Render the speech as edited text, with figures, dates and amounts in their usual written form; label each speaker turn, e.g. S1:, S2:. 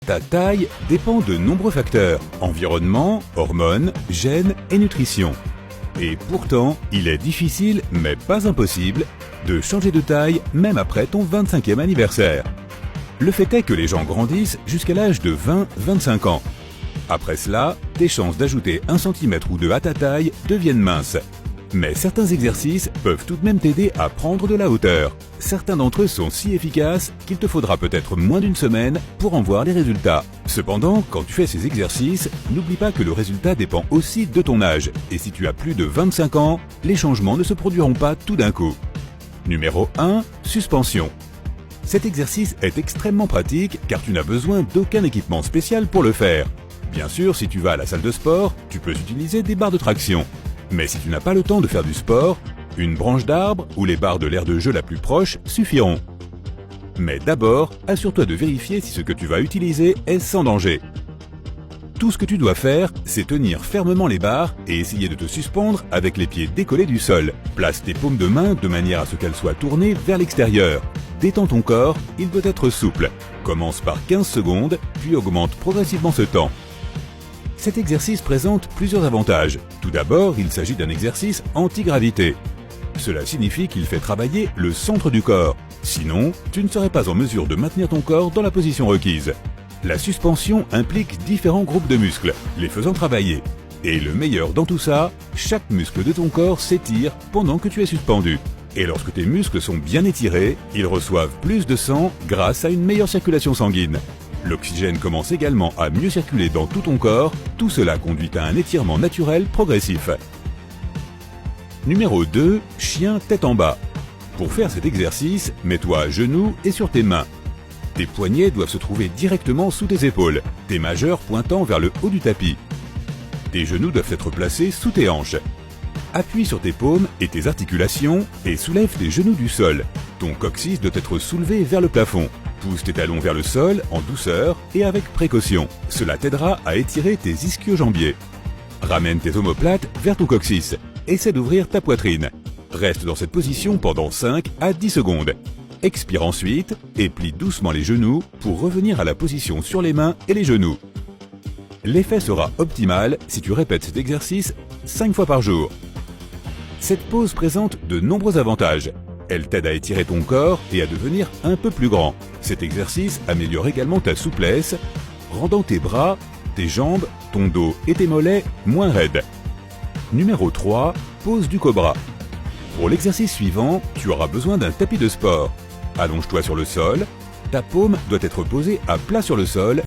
S1: Ta taille dépend de nombreux facteurs, environnement, hormones, gènes et nutrition. Et pourtant, il est difficile, mais pas impossible, de changer de taille même après ton 25e anniversaire. Le fait est que les gens grandissent jusqu'à l'âge de 20-25 ans. Après cela, tes chances d'ajouter 1 cm ou 2 à ta taille deviennent minces. Mais certains exercices peuvent tout de même t'aider à prendre de la hauteur. Certains d'entre eux sont si efficaces qu'il te faudra peut-être moins d'une semaine pour en voir les résultats. Cependant, quand tu fais ces exercices, n'oublie pas que le résultat dépend aussi de ton âge. Et si tu as plus de 25 ans, les changements ne se produiront pas tout d'un coup. Numéro 1. Suspension. Cet exercice est extrêmement pratique car tu n'as besoin d'aucun équipement spécial pour le faire. Bien sûr, si tu vas à la salle de sport, tu peux utiliser des barres de traction. Mais si tu n'as pas le temps de faire du sport, une branche d'arbre ou les barres de l'aire de jeu la plus proche suffiront. Mais d'abord, assure-toi de vérifier si ce que tu vas utiliser est sans danger. Tout ce que tu dois faire, c'est tenir fermement les barres et essayer de te suspendre avec les pieds décollés du sol. Place tes paumes de main de manière à ce qu'elles soient tournées vers l'extérieur. Détends ton corps, il doit être souple. Commence par 15 secondes, puis augmente progressivement ce temps. Cet exercice présente plusieurs avantages. Tout d'abord, il s'agit d'un exercice anti-gravité. Cela signifie qu'il fait travailler le centre du corps. Sinon, tu ne serais pas en mesure de maintenir ton corps dans la position requise. La suspension implique différents groupes de muscles, les faisant travailler. Et le meilleur dans tout ça, chaque muscle de ton corps s'étire pendant que tu es suspendu. Et lorsque tes muscles sont bien étirés, ils reçoivent plus de sang grâce à une meilleure circulation sanguine. L'oxygène commence également à mieux circuler dans tout ton corps, tout cela conduit à un étirement naturel progressif. Numéro 2. Chien tête en bas. Pour faire cet exercice, mets-toi à genoux et sur tes mains. Tes poignets doivent se trouver directement sous tes épaules, tes majeurs pointant vers le haut du tapis. Tes genoux doivent être placés sous tes hanches. Appuie sur tes paumes et tes articulations et soulève tes genoux du sol. Ton coccyx doit être soulevé vers le plafond. Pousse tes talons vers le sol en douceur et avec précaution. Cela t'aidera à étirer tes ischio-jambiers. Ramène tes omoplates vers ton coccyx. Essaie d'ouvrir ta poitrine. Reste dans cette position pendant 5 à 10 secondes. Expire ensuite et plie doucement les genoux pour revenir à la position sur les mains et les genoux. L'effet sera optimal si tu répètes cet exercice 5 fois par jour. Cette pose présente de nombreux avantages. Elle t'aide à étirer ton corps et à devenir un peu plus grand. Cet exercice améliore également ta souplesse, rendant tes bras, tes jambes, ton dos et tes mollets moins raides. Numéro 3. Pose du cobra. Pour l'exercice suivant, tu auras besoin d'un tapis de sport. Allonge-toi sur le sol. Ta paume doit être posée à plat sur le sol